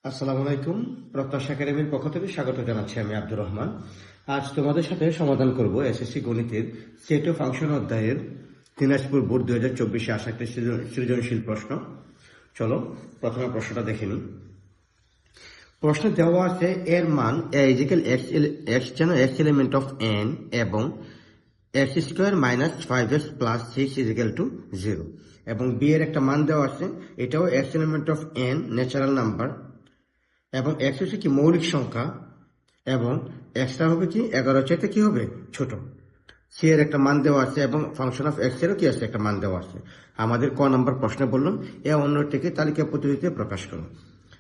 আসসালামু আলাইকুম। প্রত্যাশা একাডেমির পক্ষ থেকে স্বাগত জানাচ্ছি আমি আব্দুর রহমান। আজ তোমাদের সাথে সমাধান করব এসএসসি গণিতের সেট ও ফাংশন অধ্যায়ের দিনাজপুর বোর্ড 2024 আসা একটি সৃজনশীল প্রশ্ন। চলো প্রথমে প্রশ্নটা দেখে নিই। প্রশ্নে দেওয়া আছে এর মান x যেন x এলিমেন্ট অফ n এবং x square minus 5x plus 6 0 এবং b এর একটা মান দেওয়া আছে, এটাও x element of n natural number এবং x হচ্ছে কি মৌলিক সংখ্যা এবং এক্সটা হবে কি 11 চাইতে কি হবে ছোট। সি এর একটা মান দেওয়া আছে এবং ফাংশন অফ এক্স এরও কি আছে একটা মান দেওয়া আছে। আমাদের ক নাম্বার প্রশ্নে বললাম এ অন্যটিকে তালিকা পদ্ধতিতে প্রকাশ করো।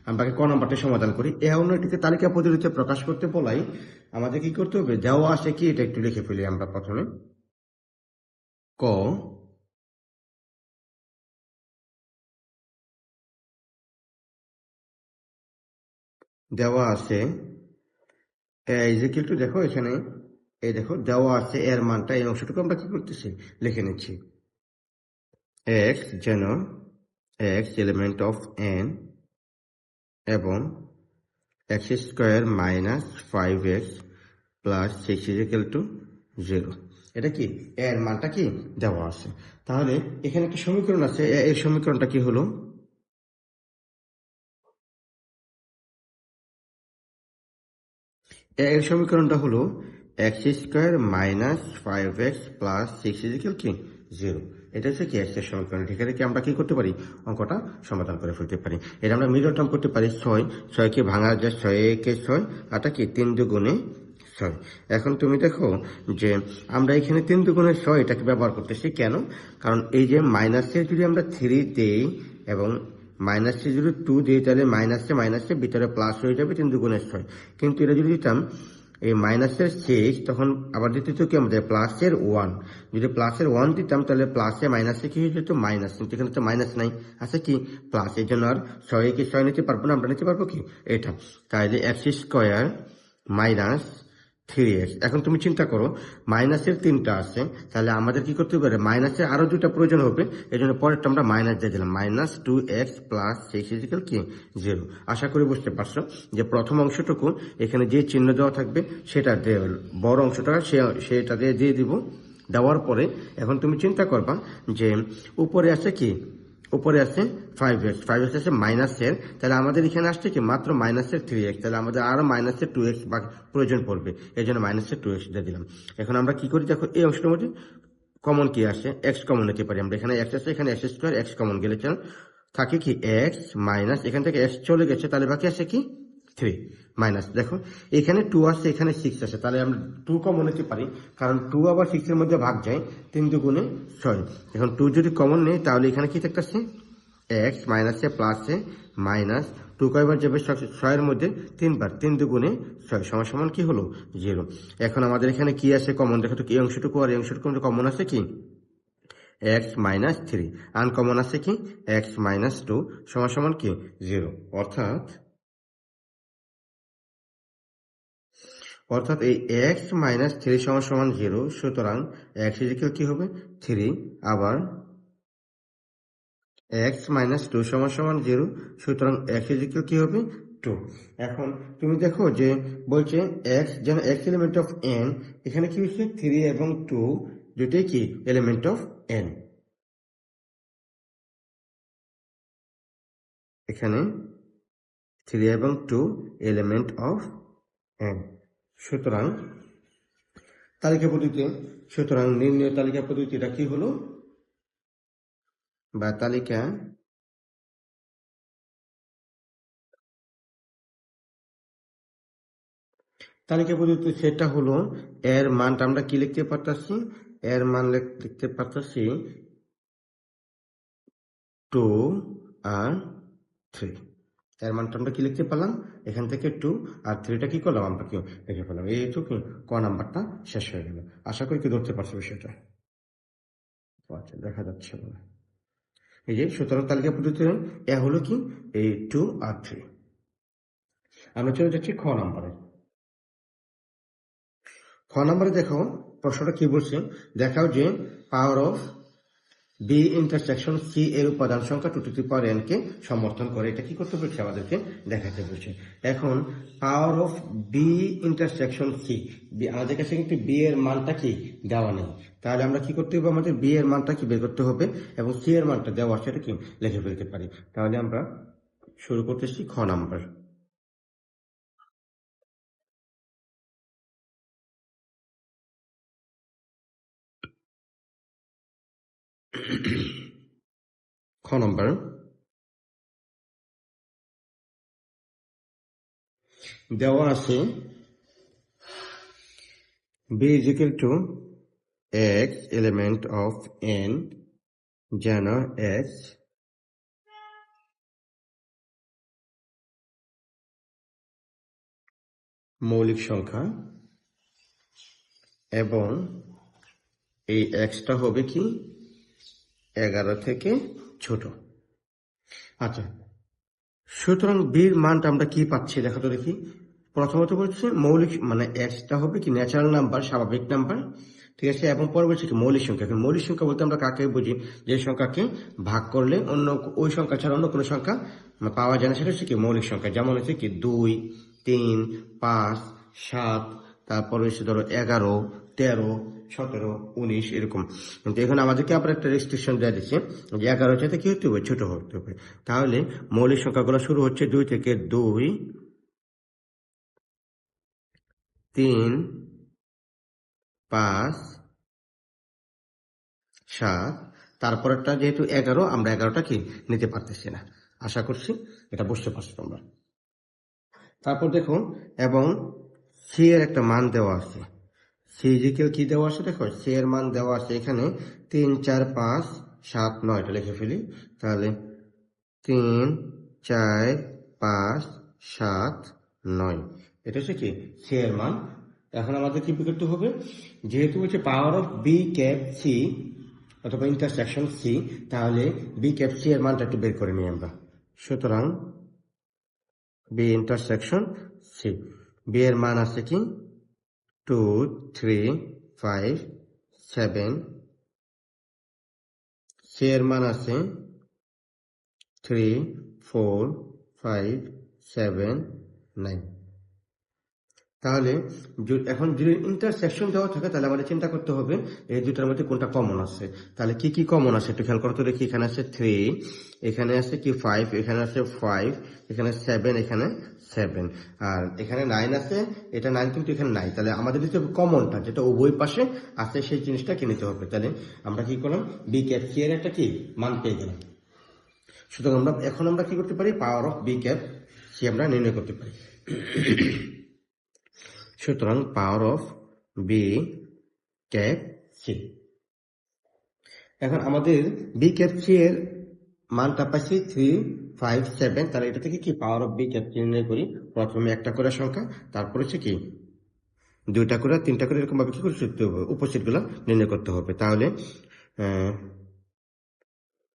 আমরা ক নাম্বারটা সমাধান করি। এ অন্যটিকে তালিকা পদ্ধতিতে প্রকাশ করতে বলাই আমাদের কি করতে হবে, দেওয়া আছে কি এটা একটু লিখে ফেলি আমরা প্রথমে। ক দেওয়া আছে ইকুয়াল টু, দেখো এখানে এই দেখো দেওয়া আছে এর মানটা, এই অংশটুকু আমরা কি করতেছি লিখে নিচ্ছি। x যেন x এলিমেন্ট অফ n এবং x square minus 5x plus 6 0। এটা কি এর মানটা কি দেওয়া আছে। তাহলে এখানে একটা সমীকরণ আছে, এই সমীকরণটা কি হলো, এর সমীকরণটা হলো x square minus 5x plus 6 কি 0। এটা হচ্ছে কি x এর সমীকরণ। এখানে কি আমরা কি করতে পারি, অঙ্কটা সমাধান করে ফেলতে পারি। এটা আমরা মিডল টার্ম করতে পারি, 6কে ভাঙা যায় 6 6, আটা কি 3 দুগুণে 6। এখন তুমি দেখো যে আমরা এখানে 3 দুগুণে 6 এটাকে ব্যবহার করতেছি কেন, কারণ এই যে মাইনাসের যদি আমরা 3 দেই এবং মাইনাসে যদি 2 দিই তাহলে মাইনাসে ভিতরে প্লাস হয়ে যাবে 3 দুগুণে 6। কিন্তু এটা যদি দিতাম এই মাইনাসের 6, তখন আবার দিতে তো কি আমাদের প্লাসের 1। যদি প্লাসের 1 দিতাম তাহলে প্লাসে মাইনাসে কি হয়ে যেত মাইনাস, কিন্তু এখানে তো মাইনাস নাই, আছে কি প্লাস। এই জন্য আর 6 কি 6 নিতে পারবো না, আমরা নিতে পারবো কি এটা। তাহলে x স্কোয়ার মাইনাস 3x। এখন তুমি চিন্তা করো মাইনাসের 3টা আছে, তাহলে আমাদের কি করতে পারে, মাইনাসের আরো 2টা প্রয়োজন হবে। এই জন্য পরেরটা আমরা মাইনাস দিয়ে দিলাম, মাইনাস 2x প্লাস 6 কি 0। আশা করি বুঝতে পারছো যে প্রথম অংশটুকু এখানে যে চিহ্ন দেওয়া থাকবে সেটা বড় অংশটা সেটা দিয়ে দিব। দেওয়ার পরে এখন তুমি চিন্তা করবা যে উপরে আছে কি, উপরে আছে 5x আছে মাইনাসের, তাহলে আমাদের এখানে আসছে কি মাত্র মাইনাসের 3x, তাহলে আমাদের আরো মাইনাসের 2x প্রয়োজন পড়বে। এই জন্য মাইনাসের 2x দিয়ে দিলাম। এখন আমরা কি করি, দেখো এই অংশটার মধ্যে কমন কি আসে, x কমন নিতে পারি আমরা। এখানে x আছে, এখানে x স্কোয়ার, x কমন গেলে থাকে কি x মাইনাস, এখান থেকে x চলে গেছে, তাহলে বাকি আছে কি 3 মাইনাস। দেখো এখানে 2 আসছে, এখানে 6 আছে, তাহলে আমরা 2 কমন নিতে পারি, কারণ 2 আবার 6 এর মধ্যে ভাগ যায়, 3 দুগুণে 6। এখন 2 যদি কমন নেই তাহলে এখানে কি থাকতেছে x মাইনাসে প্লাসে মাইনাস 2 কয়বার যাবে 6 এর মধ্যে 3 বার, 3 দুগুণে 6 সমান কি হলো 0। এখন আমাদের এখানে কি আছে কমন, দেখো তো এই অংশটুকু আর এই অংশটুকু কমন আছে কি x মাইনাস 3, আনকমন আছে কি x মাইনাস 2 সমান কি 0। অর্থাৎ এই x মাইনাস 3 সমান 0, সুতরাং x ইজিক্যাল কি হবে 3, আবার x মাইনাস 2 সমান 0, সুতরাং x ইজিক্যাল কি হবে 2। এখন তুমি দেখো যে বলছে x যেন x এলিমেন্ট অফ n, এখানে কি হচ্ছে 3 এবং 2 দুটোই কি এলিমেন্ট অফ n। এখানে 3 এবং 2 এলিমেন্ট অফ n। সুতরাং নির্ণয় তালিকা পদ্ধতিটা কি হলো, বা তালিকা পদ্ধতি সেটা হলো এর মানটা আমরা কি লিখতে পারতাছি, এর মান লিখতে পারতাছি 2 আর 3। এর মানটা আমরা কি লিখতে পারলাম, এখান থেকে 2 আর 3টা কি করলাম আমরা কি লিখে ফেললাম। এই তো কি ক নাম্বারটা শেষ হয়ে গেল। আশা করি কি ধরতে পারছো বিষয়টা, আচ্ছা দেখা যাচ্ছে বলে। এই যে সুতরাং তালিকা পদ্ধতি এ হলো কি এই 2 আর 3। আমরা চলে যাচ্ছি খ নাম্বারে। খ নাম্বারে দেখো প্রশ্নটা কি বলছে, দেখাও যে power of B intersection C এর উপাদান সংখ্যা 2 টু দি পাওয়ার n কে সমর্থন করে। এটা কি করতে বলছে আমাদেরকে দেখাতে বলছে। এখন power of B intersection C, আমাদের কাছে কিন্তু বি এর মানটা কি দেওয়া নেই, তাহলে আমরা কি করতে হবে, আমাদের বি এর মানটা কি বের করতে হবে এবং সি এর মানটা দেওয়া সেটা কি লিখে ফেলতে পারি। তাহলে আমরা শুরু করতেছি খ নাম্বার। খ নাম্বার, দেওয়া আছে b is equal to x element of n যেন x মৌলিক সংখ্যা এবং এই xটা হবে কি 11 থেকে ছোট। আচ্ছা, সুতরাং বির মানটা আমরা কি পাচ্ছি দেখো তো দেখি। প্রথমত বলছে মৌলিক মানে এক্সটা হবে কি ন্যাচারাল নাম্বার, স্বাভাবিক নাম্বার, ঠিক আছে, এবং পরবর্তী কি মৌলিক সংখ্যা। এখন মৌলিক সংখ্যা বলতে আমরা কাকে বুঝি, যে সংখ্যাকে ভাগ করলে অন্য ওই সংখ্যা ছাড়া অন্য কোনো সংখ্যা পাওয়া যায় না, সেটা হচ্ছে কি মৌলিক সংখ্যা। যেমন হচ্ছে কি 2, 3, 5, 7, তারপর হচ্ছে ধরো 11, 13, 17, 19 এরকম। কিন্তু এখানে আমাদেরকে আবার একটা রেস্ট্রিকশন দেওয়া দিচ্ছে যে 11 চাইতে কি হতে হবে, ছোট হতে হবে। তাহলে মৌলিক সংখ্যাগুলো শুরু হচ্ছে 2 থেকে, 2, 3, 5, 7, তারপরেরটা যেহেতু 11, আমরা 11টা কি নিতে পারতেছি না। আশা করছি এটা বুঝতে পারছো তোমরা। তারপর দেখো, এবং সি এর একটা মান দেওয়া আছে। সি ইজিক্যাল কি দেওয়া আছে দেখো, সি এর মান দেওয়া আছে এখানে 3, 4, 5, 7, 9, এটা লিখে ফেলি। তাহলে 3, 4, 5, 7, 9, এটা হচ্ছে কি সি এর মান। এখন আমাদের কি করতে হবে, যেহেতু হচ্ছে power of B cap C অথবা ইন্টারসেকশন সি, তাহলে বি ক্যাপ সি এর মানটা একটু বের করে নিই আমরা। সুতরাং বি ইন্টারসেকশন সি, বি এর মান আছে কি 2, 3, 5, 7, সি এর মান আছে 3, 4, 5, 7, 9। তাহলে এখন যদি ইন্টারসেকশন দেওয়া থাকে তাহলে আমাদের চিন্তা করতে হবে এই দুটার মধ্যে কোনটা কমন আছে। তাহলে কি কি কমন আছে একটু খেয়াল করতে দেখি। এখানে আছে 3, এখানে আছে কি 5, এখানে আছে 5, এখানে 7, এখানে 7, আর এখানে 9 আছে, এটা 9 কিন্তু এখানে নাই। তাহলে আমাদের দিতে হবে কমনটা, যেটা উভয় পাশে আছে সেই জিনিসটা কি নিতে হবে। তাহলে আমরা কি করলাম, বি ক্যাপ সি এর একটা কি মান পেয়ে গেলাম। সুতরাং এখন আমরা কি করতে পারি, power of B cap C আমরা নির্ণয় করতে পারি। সুতরাং power of B cap C, এখন আমাদের বি ক্যাপ সি এর মানটা পাচ্ছি 3, 5, 7। তাহলে এটা থেকে কি power of B cap C নির্ণয় করি। প্রথমে একটা করে সংখ্যা, তারপর হচ্ছে কি 2টা করে, 3টা করে, এরকম ভাবে কি করে করতে হবে, উপস্থিত গুলো নির্ণয় করতে হবে। তাহলে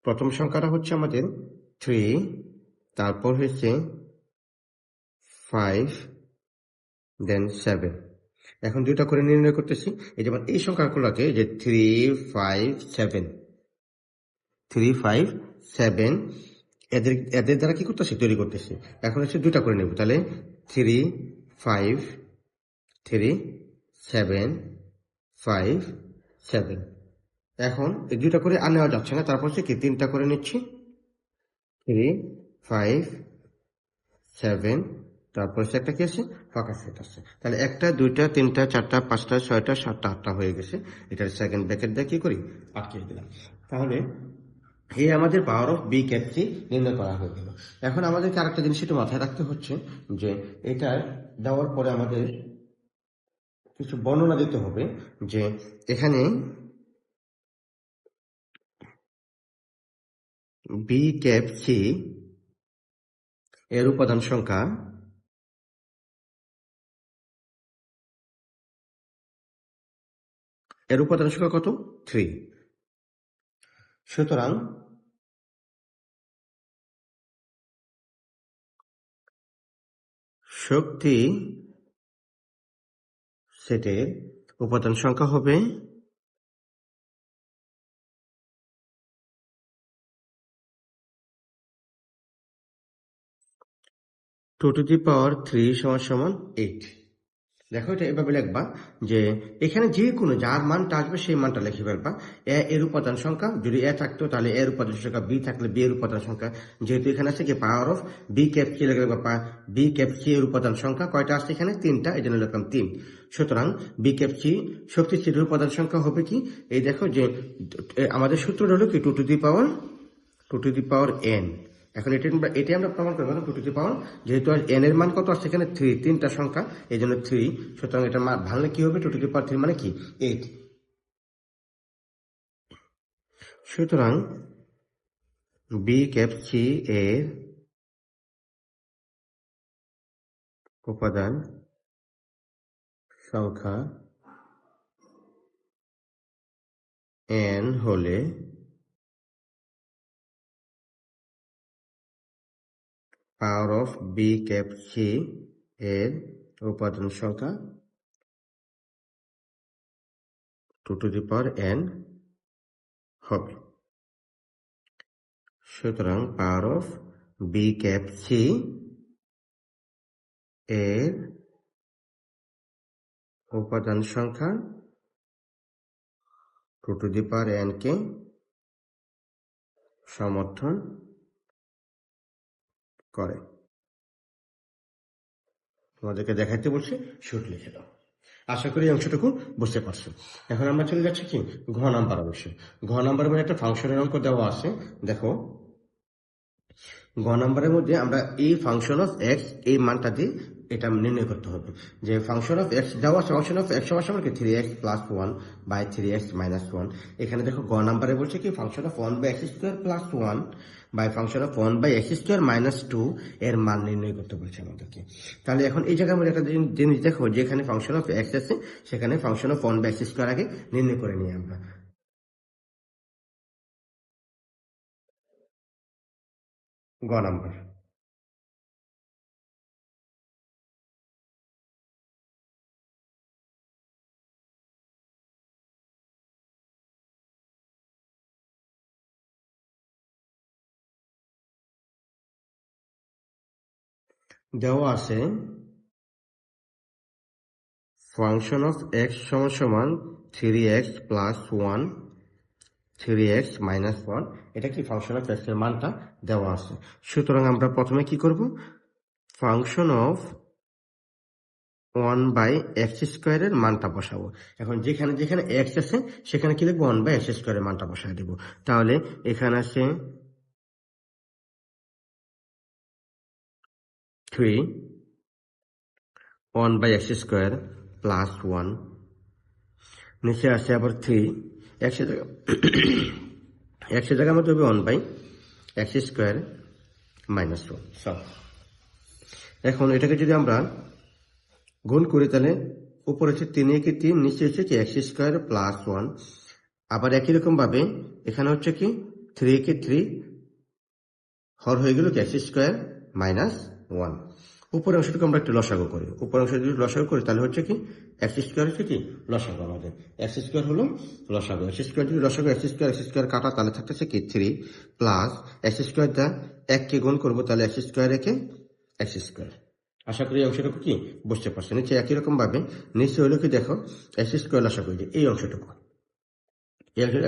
প্রথম সংখ্যাটা হচ্ছে আমাদের 3, তারপর হচ্ছে 5, দেন 7। এখন 2টা করে নির্ণয় করতেছি। এই যেমন এই সংখ্যাগুলোকে যে 3, 5, 7, 3, 5, 7, এদের এদের দ্বারা কি করতেছি, তৈরি করতেছি। এখন হচ্ছে 2টা করে নেব। তাহলে 3, 5, 3, 7, 5, 7। এখন এই 2টা করে আর নেওয়া যাচ্ছে না, তারপর হচ্ছে কি 3টা করে নিচ্ছি। 3, 5, 7, তারপর হচ্ছে একটা কি আছে, ফাঁকা সেট আছে। তাহলে 1টা, 2টা, 3টা, 4টা, 5টা, 6টা, 7টা, 8টা হয়ে গেছে। এটার সেকেন্ড ব্র্যাকেট দিয়ে কি করি, আটকে দিলাম। তাহলে এই আমাদের power of B cap C নির্ণয় করা হয়ে গেল। এখন আমাদেরকে আরেকটা জিনিস একটু মাথায় রাখতে হচ্ছে যে এটা দেওয়ার পরে আমাদের কিছু বর্ণনা দিতে হবে যে এখানে বি ক্যাপ সি এর উপাদান সংখ্যা কত, 3। সুতরাং শক্তি সেটের উপাদান সংখ্যা হবে 2^3 সমান সমান 8। দেখো এটা এভাবে লিখবা যে এখানে যে কোনো যার মানটা আসবে সেই মানটা লিখে ফেলবা। এর উপাদান সংখ্যা, যদি এ থাকতো তাহলে এর উপাদান সংখ্যা, বি থাকলে বি এর উপাদান সংখ্যা। যেহেতু এখানে আছে কি power of B cap C লিখে লিখবা, বি ক্যাপ সি এর উপাদান সংখ্যা কয়টা আসছে এখানে 3টা, এই জন্য লিখলাম 3। সুতরাং বি ক্যাপ সি শক্তি সির উপাদান সংখ্যা হবে কি, এই দেখো যে আমাদের সূত্রটা হলো কি 2^n। এখন এটা আমরা প্রমাণ করবো 2^, যেহেতু n এর মান কত আসছে এখানে 3, 3টা সংখ্যা, এই জন্য 3। সুতরাং এটা ভাঙলে কি হবে 2^3 মানে কি 8। সুতরাং বি ক্যাপ সি এর উপাদান সংখ্যা n হলে power of B cap C এর উপাদান সংখ্যা 2^n হবে। সুতরাং power of B cap C এর উপাদান সংখ্যা 2^n কে সমর্থন করে। তোমাদেরকে দেখাইতে বলছে, শুট লিখে দাও। আশা করি এই অংশটুকু বুঝতে পারছো। এখন আমরা চলে যাচ্ছি কি ঘ নাম্বার অংশে। ঘ নাম্বারের মধ্যে একটা ফাংশনের অঙ্ক দেওয়া আছে। দেখো ঘ নাম্বারের মধ্যে আমরা এই ফাংশন অফ এক্স এই মানটা দিয়ে এটা নির্ণয় করতে হবে যে ফাংশন অফ এক্স দেওয়া আছে, ফাংশন অফ এক্স সমান কি 3x + 1 / 3x - 1। এখানে দেখো গ নাম্বারে বলছে কি function of 1/x² + 1 by function of 1/x² - 2 এর মান নির্ণয় করতে বলছে আমাদেরকে। তাহলে এখন এই জায়গার মধ্যে একটা জিনিস দেখো, যেখানে ফাংশন অফ এক্স আছে সেখানে ফাংশন অফ 1/x² আগে নির্ণয় করে নিই আমরা। গ নাম্বার দেওয়া আছে ফাংশন অফ এক্স সমান 3x + 1 3x - 1। এটা কি ফাংশন অফ এক্স এর মানটা দেওয়া আছে। সুতরাং আমরা প্রথমে কি করব, ফাংশন অফ 1/x² এর মানটা বসাবো। এখন যেখানে যেখানে x আছে সেখানে কি লিখবো 1/x² এর মানটা বসাই দেব। তাহলে এখানে আছে 3 1/x² + 1, নিচে আসে আবার 3 x এর জায়গা x এর জায়গার মধ্যে হবে 1/x² - 1। সব এখন এটাকে যদি আমরা গুণ করি তাহলে উপরে হচ্ছে 3 × 3, নিচে হচ্ছে কি x² + 1। আবার একই রকম ভাবে এখানে হচ্ছে কি 3 × 3 হর হয়ে গেল কি x² - 1। উপরের অংশটুকু আমরা একটু লসাগু করি। উপরের অংশ যদি লসাগু করি তাহলে হচ্ছে কি x² হচ্ছে কি লসাগু, আমাদের x² হলো লসাগু। x² যদি লসাগু x² কাটা তাহলে থাকতেছে কি 3 প্লাস x² দা 1 কে গুণ করবো তাহলে x² একে x²। আশা করি এই অংশটুকু কি বুঝতে পারছো। নিচে একই রকম ভাবে নিচে হলো কি দেখো x² লসাগু, এই অংশটুকু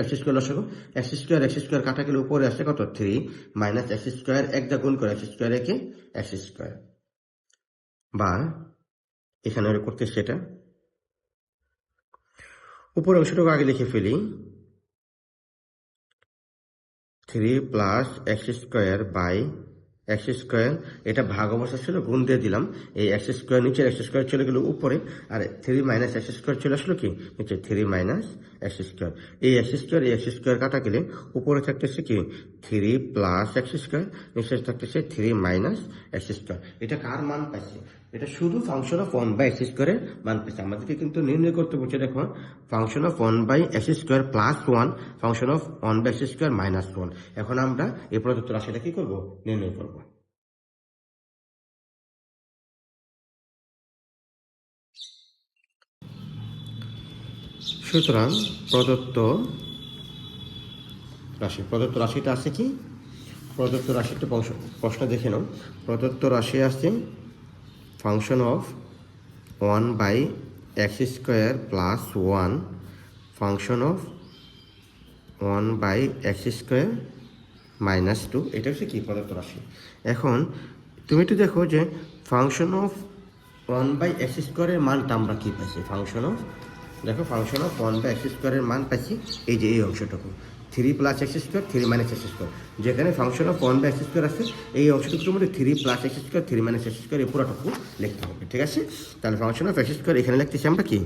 x² লসাগু, x² কাটা গেলে উপরে আসছে কত 3 মাইনাস x² 1 দা গুণ করে x² একে x², বা এখানে করতে সেটা উপরের অংশটুকু আগে লিখে ফেলি 3 প্লাস x² / x²। এটা ভাগ অবস্থা ছিল, গুণ দিয়ে দিলাম। এই x² নিচে x² চলে গেল উপরে, আর 3 মাইনাস x² চলে আসলো কি নিচে 3 মাইনাস x²। এই x² কাটা গেলে উপরে থাকতেছে কি 3 প্লাস x², নিচে থাকতেছে 3 মাইনাস x²। এটা কার মান পাইছে, এটা শুধু ফাংশন অফ 1/x² এর মান পেয়েছে। আমাদেরকে কিন্তু নির্ণয় করতে বলছে দেখো function of 1/x² + 1 function of 1/x² - 1। এখন আমরা এই প্রদত্ত রাশিটা কি করব, নির্ণয় করব। সুতরাং প্রদত্ত রাশিটা আছে কি, প্রদত্ত রাশিটা প্রশ্ন দেখে নাও। প্রদত্ত রাশি আছে function of 1/x² plus 1 function of 1/x² minus 2, এটা হচ্ছে কি প্রদত্ত রাশি। এখন তুমি একটু দেখো যে ফাংশন অফ 1/x² মানটা আমরা কী পাইছি, ফাংশন অফ, দেখো ফাংশন অফ 1/x² মান পাইছি এই যে এই অংশটুকু 3 + x², 3 - x², যেখানে ফাংশন অফ 1/x² আছে এই অংশটুকুর মধ্যে 3 + x², 3 - x² এই পুরোটুকু লিখতে হবে, ঠিক আছে। তাহলে ফাংশন অফ x² এখানে লিখতেছি আমরা কি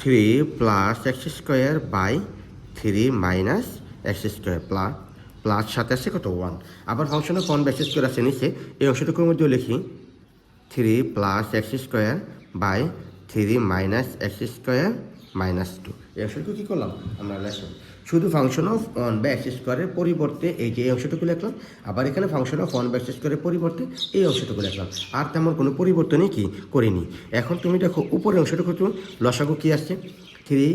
3 + x²/3 - x² প্লাস সাথে আছে কত 1। আবার ফাংশন অফ 1/x² আছে নিচে এই অংশটুকুর মধ্যেও লিখি 3 + x²/3 - x² মাইনাস 2। এই অংশটুকু কী করলাম আমরা লিখলাম, শুধু ফাংশন অফ 1/x² পরিবর্তে এই যে এই অংশটুকু লিখলাম, আবার এখানে ফাংশন অফ 1/x² পরিবর্তে এই অংশটুকু লিখলাম, আর তেমন কোনো পরিবর্তনই কি করিনি। এখন তুমি দেখো উপরের অংশটুকু তুমি লসাগু কী আসছে 3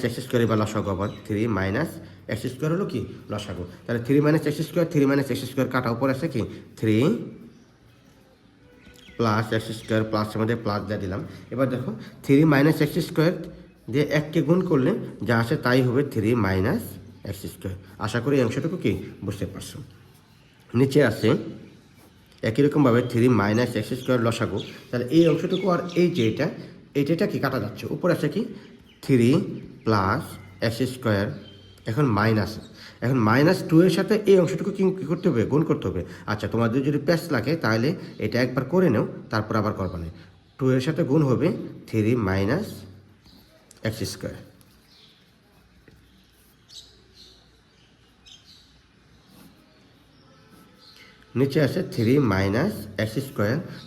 - x² বা লসাগু, আবার 3 - x² হলো কি লসাগু, তাহলে 3 - x², 3 - x² কাটা উপর আছে কি 3 + x² প্লাসের মধ্যে প্লাস দিয়ে দিলাম। এবার দেখো 3 - x² দিয়ে 1কে গুণ করলে যা আসে তাই হবে 3 - x²। আশা করি এই অংশটুকু কি বুঝতে পারছো। নিচে আছে একই রকমভাবে 3 - x² লসাগু, তাহলে এই অংশটুকু আর এই যে এটা কি কাটা যাচ্ছে, উপরে আছে কি 3 + x², এখন -2 এর সাথে এই অংশটুকু কী করতে হবে, গুণ করতে হবে। আচ্ছা তোমাদের যদি প্যাচ লাগে তাহলে এটা একবার করে নাও, তারপর আবার করবা না। 2 এর সাথে গুণ হবে 3 - x²। নিচে আছে 3 - x²,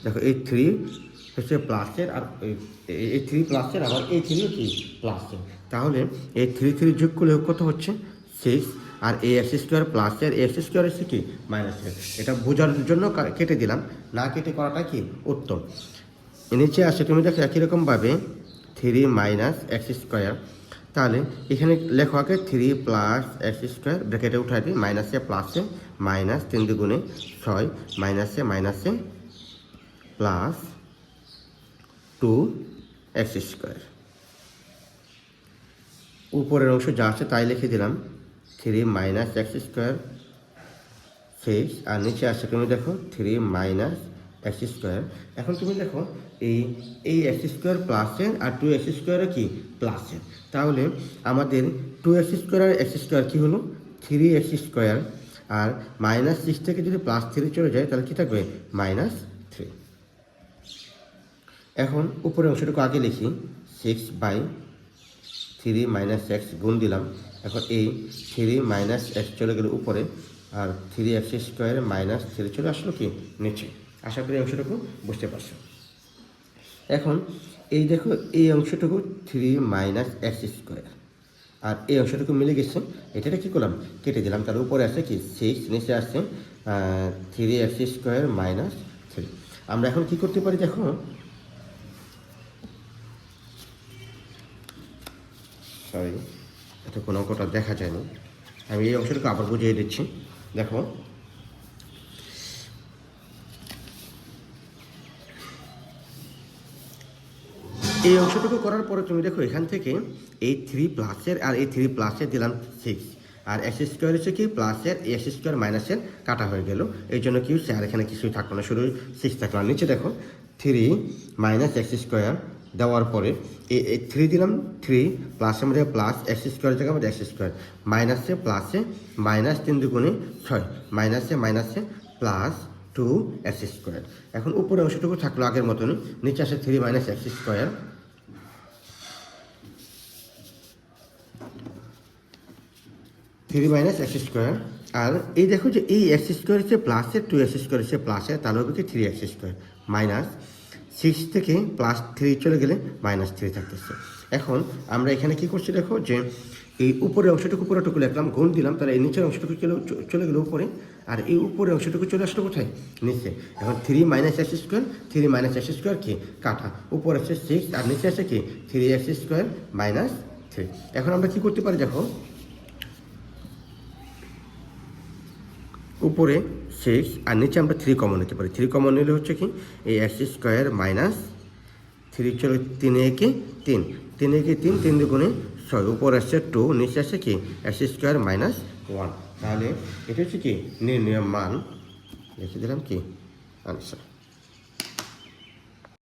দেখো এই 3 হচ্ছে প্লাসের, আর এই 3 প্লাসের, আবার এই 3 কি প্লাসের, তাহলে এই 3 যোগ করলে কত হচ্ছে 6, আর এই x² প্লাসের x² হচ্ছে কি মাইনাসের। এটা বোঝার জন্য কেটে দিলাম, না কেটে করাটা কি উত্তম। নিচে আসে তুমি দেখো একই রকমভাবে 3 - x², তাহলে এখানে লেখো আগে 3 + x² ব্র্যাকেটে উঠাই দিই, মাইনাসে প্লাসে মাইনাস 3 × 6 মাইনাসে প্লাস 2x²। উপরের অংশ যা আছে তাই লিখে দিলাম 3 - x², 6, আর নিচে আসে তুমি দেখো 3 - x²। এখন তুমি দেখো এই x² প্লাসের আর 2x² কি প্লাসের, তাহলে আমাদের 2x² আর x² কী হলো 3x², আর -6 থেকে যদি +3 চলে যায় তাহলে কী থাকবে -3। এখন উপরের অংশটুকু আগে লিখি 6/3 - x গুণ দিলাম। এখন এই 3 - x চলে গেল উপরে, আর 3x² -3 চলে আসলো কি নিচে। আশা করি অংশটুকু বুঝতে পারছো। এখন এই দেখো এই অংশটুকু 3 - x², আর এই অংশটুকু মিলে গেছে, এটা কী করলাম কেটে দিলাম, তার উপরে আছে কি 6, নিচে আসছে 3x² -3। আমরা এখন কি করতে পারি দেখো, সরি এটা কোনো অঙ্কটা দেখা যায়নি, আমি এই অংশটুকু আবার বুঝিয়ে দিচ্ছি। দেখো এই অংশটুকু করার পরে তুমি দেখো এখান থেকে এই 3 প্লাসের আর এই 3 প্লাসের দিলাম 6, আর x² হচ্ছে কি প্লাসের x² মাইনাসের কাটা হয়ে গেল, এই জন্য কি হচ্ছে আর এখানে কিছুই থাকলো না, শুধু 6 থাকলো। আর নিচে দেখো 3 - x² দেওয়ার পরে এই 3 দিলাম, 3 প্লাসের মধ্যে প্লাস x² জায়গায় আমাদের x² মাইনাসে প্লাসে -3 × 6 মাইনাসে প্লাস 2x²। এখন উপরে অংশটুকু থাকলো আগের মতনই, নিচে আসে 3 - x², 3 - x², আর এই দেখো যে এই x² হচ্ছে প্লাসের, 2x² হচ্ছে প্লাসের, তাহলে হবে কি 3x² -6 থেকে +3 চলে গেলে -3 থাকতেছে। এখন আমরা এখানে কি করছি দেখো যে এই উপরের অংশটুকু পুরোটুকু লিখলাম, গুণ দিলাম, তাহলে এই নিচের অংশটুকু চলে গেলো উপরে, আর এই উপরের অংশটুকু চলে আসলো কোথায় নিচে। এখন 3 - x², 3 - x² কি কাটা, উপরে আসছে 6 আর নিচে আসে কি 3x² -3। এখন আমরা কি করতে পারি দেখো, উপরে 6 আর নিচে আমরা 3 কমন নিতে পারি। 3 কমন নিলে হচ্ছে কি এই এক্স স্কোয়ার মাইনাস 3 চলো 3 একে 3, 3 একে 3, 3 দুগুণে 6, উপর আসছে 2, নিচে আসছে কি এক্স স্কোয়ার মাইনাস 1। তাহলে এটা হচ্ছে কি নির্ণয় মান লিখে দিলাম কি আনসার।